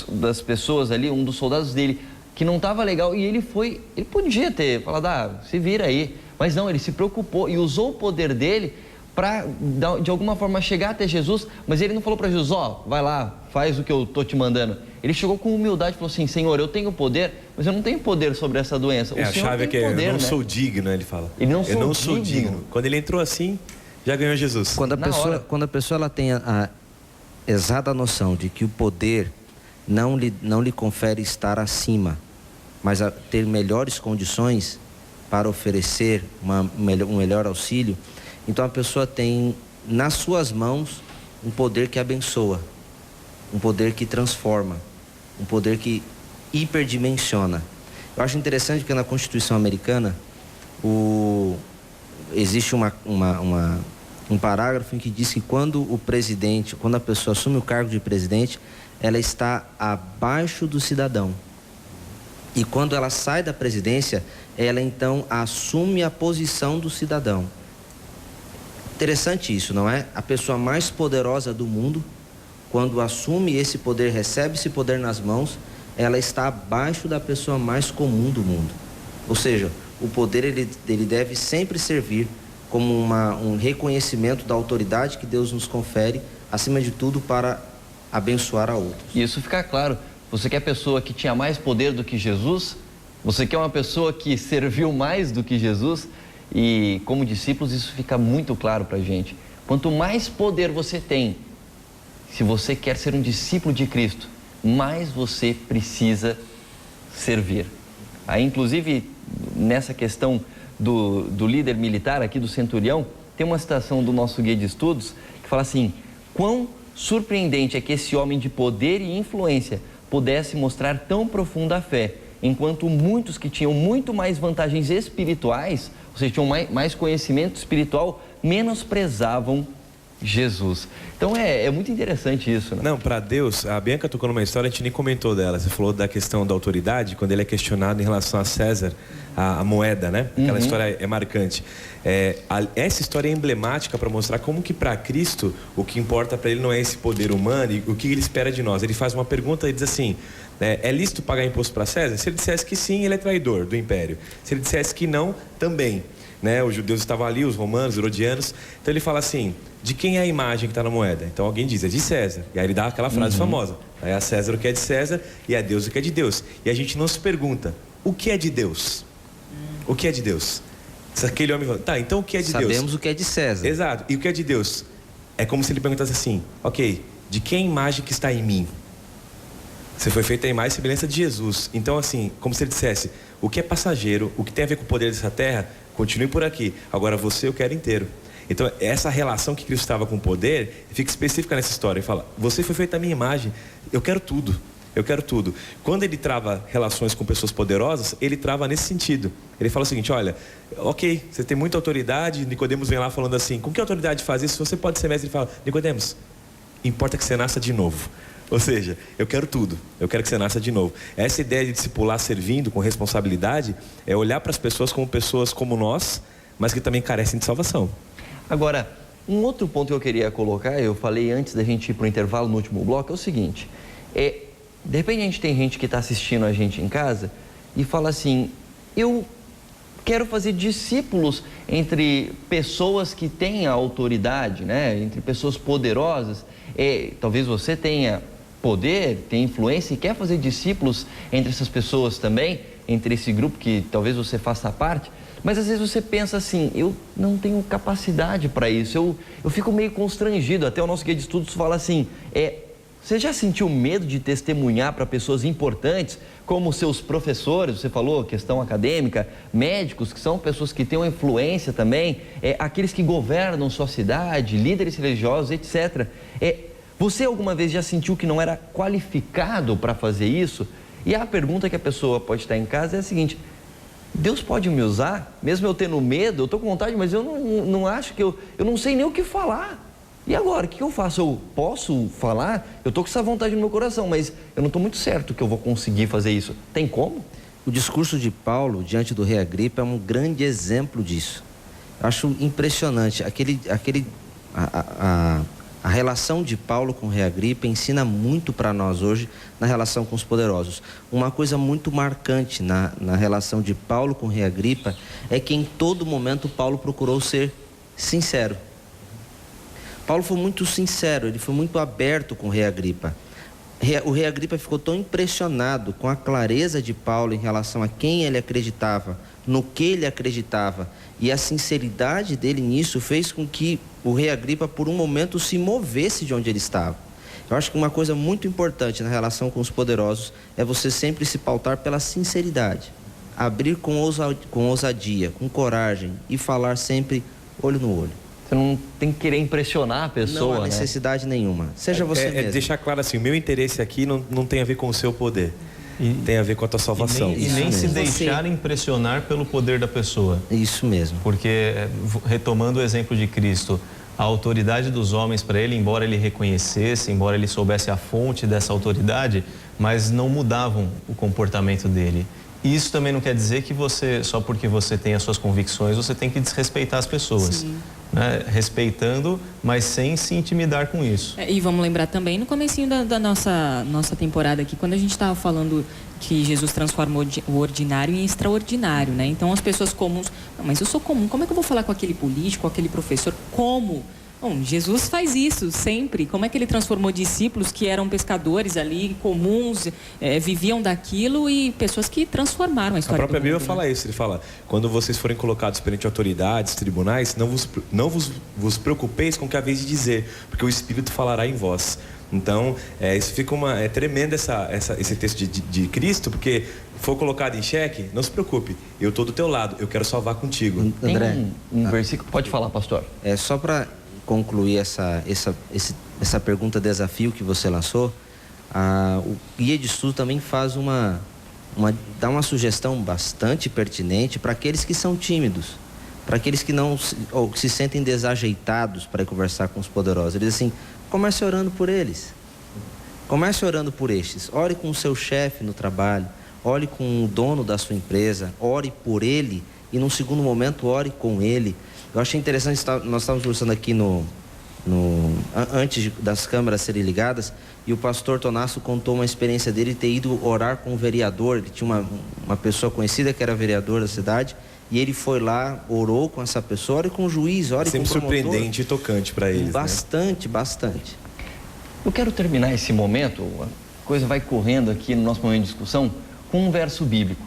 das pessoas ali, um dos soldados dele, que não estava legal, e ele podia ter falado, se vira aí, mas não, ele se preocupou e usou o poder dele para, de alguma forma, chegar até Jesus, mas ele não falou para Jesus: vai lá, faz o que eu estou te mandando. Ele chegou com humildade e falou assim: Senhor, eu tenho poder, mas eu não tenho poder sobre essa doença. A chave é que eu não sou digno, ele fala. Ele não eu não sou digno. Quando ele entrou assim, já ganhou Jesus. Quando a pessoa ela tem a exata noção de que o poder não lhe confere estar acima, mas a ter melhores condições para oferecer um melhor auxílio, então a pessoa tem nas suas mãos um poder que abençoa, um poder que transforma, um poder que hiperdimensiona. Eu acho interessante que na Constituição americana existe um parágrafo em que diz que quando a pessoa assume o cargo de presidente, ela está abaixo do cidadão. E quando ela sai da presidência, ela então assume a posição do cidadão. Interessante isso, não é? A pessoa mais poderosa do mundo, quando assume esse poder, recebe esse poder nas mãos, ela está abaixo da pessoa mais comum do mundo. Ou seja, o poder ele deve sempre servir como um reconhecimento da autoridade que Deus nos confere, acima de tudo, para abençoar a outros. E isso fica claro. Você quer a pessoa que tinha mais poder do que Jesus? Você quer uma pessoa que serviu mais do que Jesus? E como discípulos isso fica muito claro para a gente. Quanto mais poder você tem, se você quer ser um discípulo de Cristo, mais você precisa servir. Aí, inclusive, nessa questão do líder militar aqui, do centurião, tem uma citação do nosso guia de estudos que fala assim: quão surpreendente é que esse homem de poder e influência pudesse mostrar tão profunda fé, enquanto muitos que tinham muito mais vantagens espirituais, ou seja, tinham mais conhecimento espiritual, menosprezavam Jesus. Então é muito interessante isso, né? Não, para Deus, a Bianca tocou numa história, a gente nem comentou dela. Você falou da questão da autoridade, quando ele é questionado em relação a César, a moeda, né? Aquela história é marcante. Essa história é emblemática para mostrar como que para Cristo o que importa para ele não é esse poder humano e o que ele espera de nós. Ele faz uma pergunta e diz assim: é lícito pagar imposto para César? Se ele dissesse que sim, ele é traidor do império. Se ele dissesse que não, também. Né? Os judeus estavam ali, os romanos, os herodianos. Então ele fala assim: de quem é a imagem que está na moeda? Então alguém diz: é de César. E aí ele dá aquela frase famosa: é a César o que é de César e a Deus o que é de Deus. E a gente não se pergunta: o que é de Deus? O que é de Deus? Se aquele homem fala: tá, então o que é de Deus? Sabemos o que é de César. Exato. E o que é de Deus? É como se ele perguntasse assim: ok, de quem a imagem que está em mim? Você foi feita a imagem e semelhança de Jesus. Então, assim, como se ele dissesse: o que é passageiro, o que tem a ver com o poder dessa terra, continue por aqui. Agora você eu quero inteiro. Então, essa relação que Cristo estava com o poder fica específica nessa história. Ele fala: você foi feita a minha imagem, eu quero tudo. Eu quero tudo. Quando ele trava relações com pessoas poderosas, ele trava nesse sentido. Ele fala o seguinte: olha, ok, você tem muita autoridade. Nicodemos vem lá falando assim: com que autoridade faz isso? Você pode ser mestre. Ele fala: Nicodemos, importa que você nasça de novo. Ou seja, eu quero tudo, eu quero que você nasça de novo. Essa ideia de discipular servindo com responsabilidade é olhar para as pessoas como nós, mas que também carecem de salvação. Agora, um outro ponto que eu queria colocar, eu falei antes da gente ir para o intervalo no último bloco, é o seguinte: de repente a gente tem gente que está assistindo a gente em casa e fala assim: eu quero fazer discípulos entre pessoas que têm a autoridade, né? Entre pessoas poderosas. Talvez você tenha poder, tenha influência e quer fazer discípulos entre essas pessoas também, entre esse grupo que talvez você faça parte. Mas às vezes você pensa assim: eu não tenho capacidade para isso, eu fico meio constrangido. Até o nosso guia de estudos fala assim: você já sentiu medo de testemunhar para pessoas importantes, como seus professores, você falou, questão acadêmica, médicos, que são pessoas que têm uma influência também, aqueles que governam sua cidade, líderes religiosos, etc. Você alguma vez já sentiu que não era qualificado para fazer isso? E a pergunta que a pessoa pode estar em casa é a seguinte: Deus pode me usar? Mesmo eu tendo medo, eu estou com vontade, mas eu não acho que eu não sei nem o que falar. E agora, o que eu faço? Eu posso falar? Eu estou com essa vontade no meu coração, mas eu não estou muito certo que eu vou conseguir fazer isso. Tem como? O discurso de Paulo diante do rei Agripa é um grande exemplo disso. Eu acho impressionante. A relação de Paulo com o rei Agripa ensina muito para nós hoje na relação com os poderosos. Uma coisa muito marcante na relação de Paulo com o rei Agripa é que em todo momento Paulo procurou ser sincero. Paulo foi muito sincero, ele foi muito aberto com o rei Agripa. O rei Agripa ficou tão impressionado com a clareza de Paulo em relação a quem ele acreditava, no que ele acreditava, e a sinceridade dele nisso fez com que o rei Agripa por um momento se movesse de onde ele estava. Eu acho que uma coisa muito importante na relação com os poderosos é você sempre se pautar pela sinceridade, abrir com ousadia, com coragem e falar sempre olho no olho. Você não tem que querer impressionar a pessoa, não há necessidade nenhuma. Seja você mesmo. Deixar claro assim, o meu interesse aqui não tem a ver com o seu poder. Tem a ver com a tua salvação. E nem se deixar impressionar pelo poder da pessoa. Isso mesmo. Porque, retomando o exemplo de Cristo, a autoridade dos homens para ele, embora ele reconhecesse, embora ele soubesse a fonte dessa autoridade, mas não mudavam o comportamento dele. E isso também não quer dizer que você, só porque você tem as suas convicções, você tem que desrespeitar as pessoas. Sim. Né? Respeitando, mas sem se intimidar com isso. E vamos lembrar também no comecinho da nossa temporada aqui, quando a gente estava falando que Jesus transformou o ordinário em extraordinário, né? Então as pessoas comuns, não, mas eu sou comum, como é que eu vou falar com aquele político, com aquele professor? Como? Bom, Jesus faz isso sempre. Como é que ele transformou discípulos que eram pescadores ali, comuns, viviam daquilo, e pessoas que transformaram a história do mundo? A própria Bíblia fala isso, ele fala: quando vocês forem colocados perante autoridades, tribunais, não vos preocupeis com o que haveis de dizer, porque o Espírito falará em vós. Então, isso fica é tremendo esse texto de Cristo, porque for colocado em xeque, não se preocupe, eu estou do teu lado, eu quero salvar contigo. André, tem um versículo, pode falar, pastor. Só para concluir essa pergunta desafio que você lançou, o guia de estudo também faz dá uma sugestão bastante pertinente para aqueles que são tímidos, para aqueles que não ou que se sentem desajeitados para conversar com os poderosos. Ele diz assim: comece orando por eles, comece orando por estes, ore com o seu chefe no trabalho, ore com o dono da sua empresa, ore por ele, e num segundo momento ore com ele. Eu achei interessante, nós estávamos conversando aqui antes das câmeras serem ligadas, e o pastor Tonasso contou uma experiência dele ter ido orar com um vereador. Ele tinha uma pessoa conhecida que era vereador da cidade, e ele foi lá, orou com essa pessoa, ore com o juiz, ore com o promotor. Sempre surpreendente e tocante para eles. Bastante. Eu quero terminar esse momento, a coisa vai correndo aqui no nosso momento de discussão, com um verso bíblico,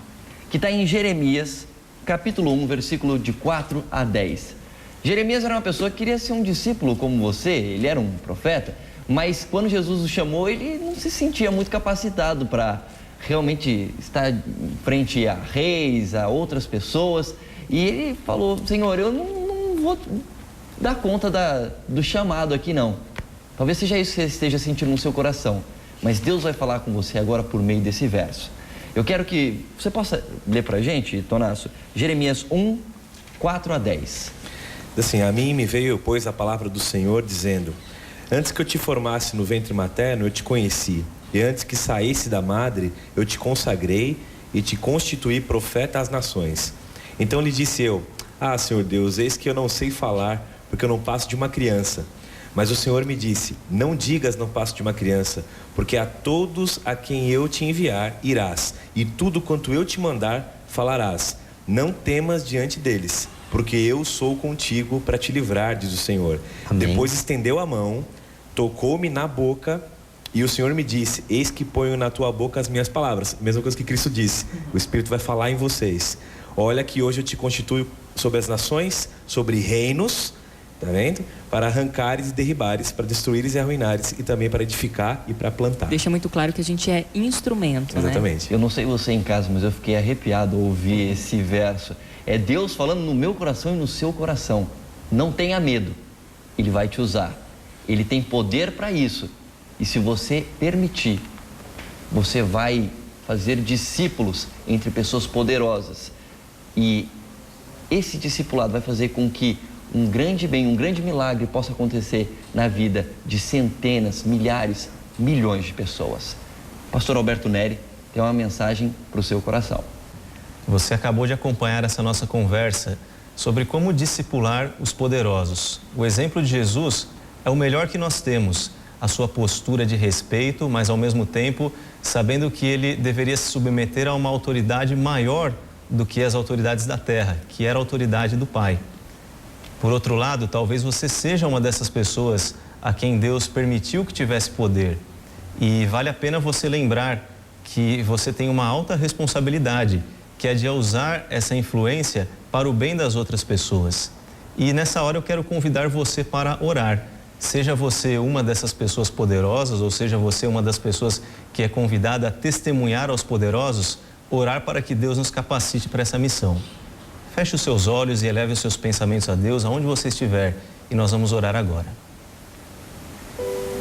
que está em Jeremias, capítulo 1, versículo de 4 a 10. Jeremias era uma pessoa que queria ser um discípulo como você, ele era um profeta, mas quando Jesus o chamou, ele não se sentia muito capacitado para realmente estar frente a reis, a outras pessoas, e ele falou: Senhor, eu não vou dar conta do chamado aqui não. Talvez seja isso que você esteja sentindo no seu coração, mas Deus vai falar com você agora por meio desse verso. Eu quero que você possa ler para a gente, Tonasso, Jeremias 1, 4 a 10. Assim, a mim me veio, pois, a palavra do Senhor, dizendo: antes que eu te formasse no ventre materno, eu te conheci, e antes que saísse da madre, eu te consagrei e te constituí profeta às nações. Então lhe disse eu: Senhor Deus, eis que eu não sei falar, porque eu não passo de uma criança. Mas o Senhor me disse: não digas não passo de uma criança, porque a todos a quem eu te enviar irás, e tudo quanto eu te mandar falarás. Não temas diante deles, porque eu sou contigo para te livrar, diz o Senhor. Amém. Depois estendeu a mão, tocou-me na boca, e o Senhor me disse: eis que ponho na tua boca as minhas palavras. Mesma coisa que Cristo disse: o Espírito vai falar em vocês. Olha que hoje eu te constituo sobre as nações, sobre reinos, tá vendo? Para arrancares e derribares, para destruires e arruinares, e também para edificar e para plantar. Deixa muito claro que a gente é instrumento, Exatamente. né? Eu não sei você em casa, mas eu fiquei arrepiado ao ouvir esse verso. É Deus falando no meu coração e no seu coração. Não tenha medo, Ele vai te usar. Ele tem poder para isso. E se você permitir, você vai fazer discípulos entre pessoas poderosas. E esse discipulado vai fazer com que um grande bem, um grande milagre possa acontecer na vida de centenas, milhares, milhões de pessoas. Pastor Alberto Neri tem uma mensagem para o seu coração. Você acabou de acompanhar essa nossa conversa sobre como discipular os poderosos. O exemplo de Jesus é o melhor que nós temos. A sua postura de respeito, mas ao mesmo tempo sabendo que ele deveria se submeter a uma autoridade maior do que as autoridades da terra, que era a autoridade do Pai. Por outro lado, talvez você seja uma dessas pessoas a quem Deus permitiu que tivesse poder. E vale a pena você lembrar que você tem uma alta responsabilidade, que é de usar essa influência para o bem das outras pessoas. E nessa hora eu quero convidar você para orar. Seja você uma dessas pessoas poderosas, ou seja você uma das pessoas que é convidada a testemunhar aos poderosos, orar para que Deus nos capacite para essa missão. Feche os seus olhos e eleve os seus pensamentos a Deus, aonde você estiver, e nós vamos orar agora.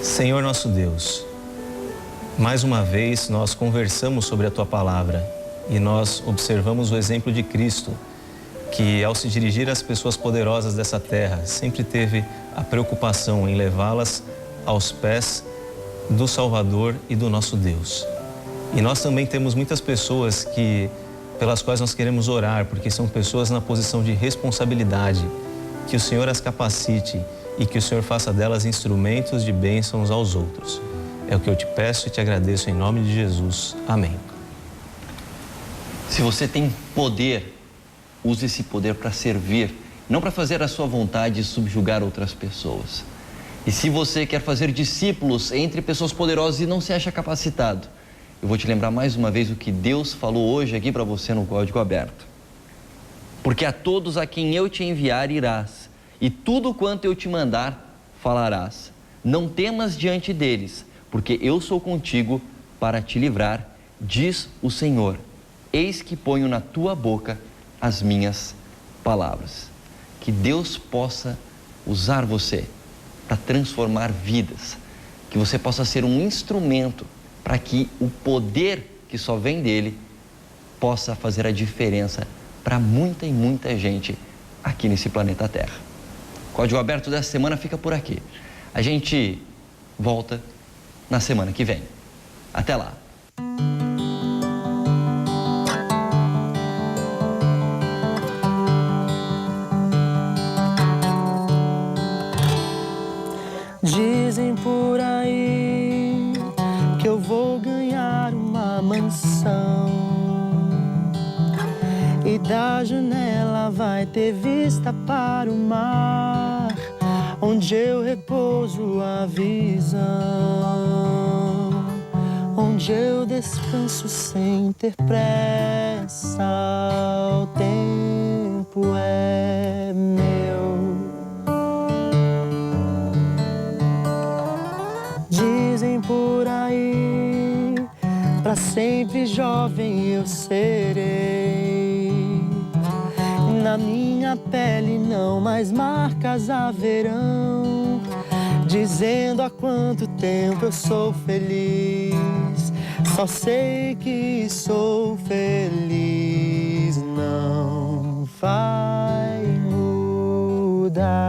Senhor nosso Deus, mais uma vez nós conversamos sobre a Tua Palavra e nós observamos o exemplo de Cristo, que ao se dirigir às pessoas poderosas dessa terra, sempre teve a preocupação em levá-las aos pés do Salvador e do nosso Deus. E nós também temos muitas pessoas pelas quais nós queremos orar, porque são pessoas na posição de responsabilidade. Que o Senhor as capacite e que o Senhor faça delas instrumentos de bênçãos aos outros. É o que eu te peço e te agradeço em nome de Jesus. Amém. Se você tem poder, use esse poder para servir, não para fazer a sua vontade e subjugar outras pessoas. E se você quer fazer discípulos entre pessoas poderosas e não se acha capacitado, eu vou te lembrar mais uma vez o que Deus falou hoje aqui para você no Código Aberto. Porque a todos a quem eu te enviar irás, e tudo quanto eu te mandar falarás. Não temas diante deles, porque eu sou contigo para te livrar, diz o Senhor. Eis que ponho na tua boca as minhas palavras. Que Deus possa usar você para transformar vidas, que você possa ser um instrumento para que o poder que só vem dele possa fazer a diferença para muita e muita gente aqui nesse planeta Terra. O Código Aberto dessa semana fica por aqui. A gente volta na semana que vem. Até lá! Dizem por aí que eu vou ganhar uma mansão e da janela vai ter vista para o mar, onde eu repouso a visão, onde eu descanso sem ter pressa. O tempo é meu. Dizem por aí, pra sempre jovem eu serei. Na minha pele não mais marcas haverão, dizendo há quanto tempo eu sou feliz. Só sei que sou feliz, não vai mudar.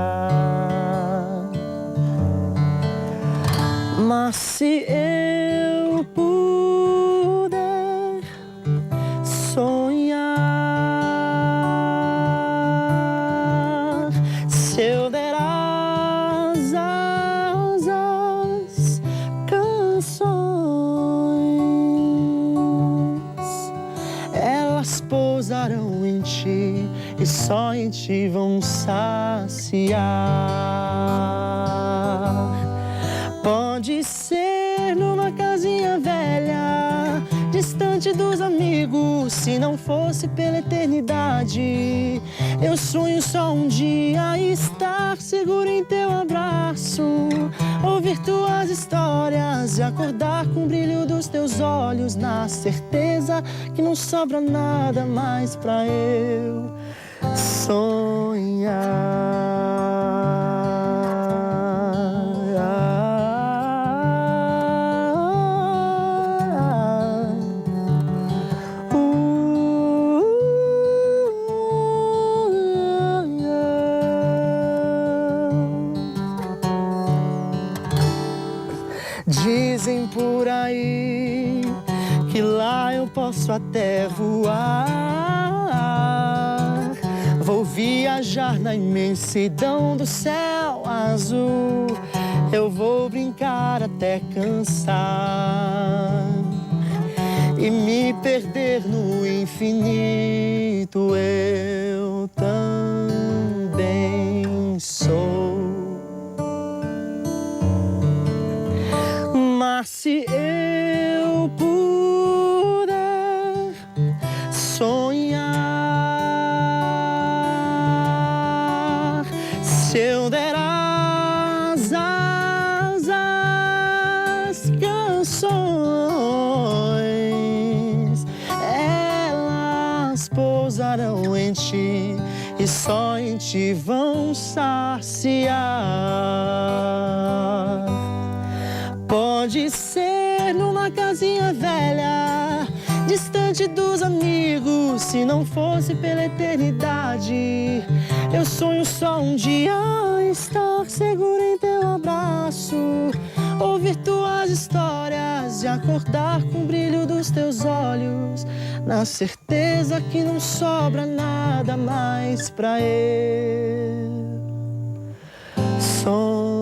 Mas se eu puder sonhar, se eu der asas às canções, elas pousarão em ti e só em ti vão saciar. Pode ser numa casinha velha, distante dos amigos, se não fosse pela eternidade. Eu sonho só um dia estar seguro em teu abraço, ouvir tuas histórias e acordar com o brilho dos teus olhos, na certeza que não sobra nada mais pra eu sonhar. Dizem por aí que lá eu posso até voar. Vou viajar na imensidão do céu azul. Eu vou brincar até cansar e me perder no infinito. Eu também sou. Mas se eu puder sonhar, se eu der asas às canções, elas pousarão em ti e só em ti vão saciar. Pode ser numa casinha velha, distante dos amigos, se não fosse pela eternidade. Eu sonho só um dia estar seguro em teu abraço, ouvir tuas histórias e acordar com o brilho dos teus olhos, na certeza que não sobra nada mais pra eu sonhar.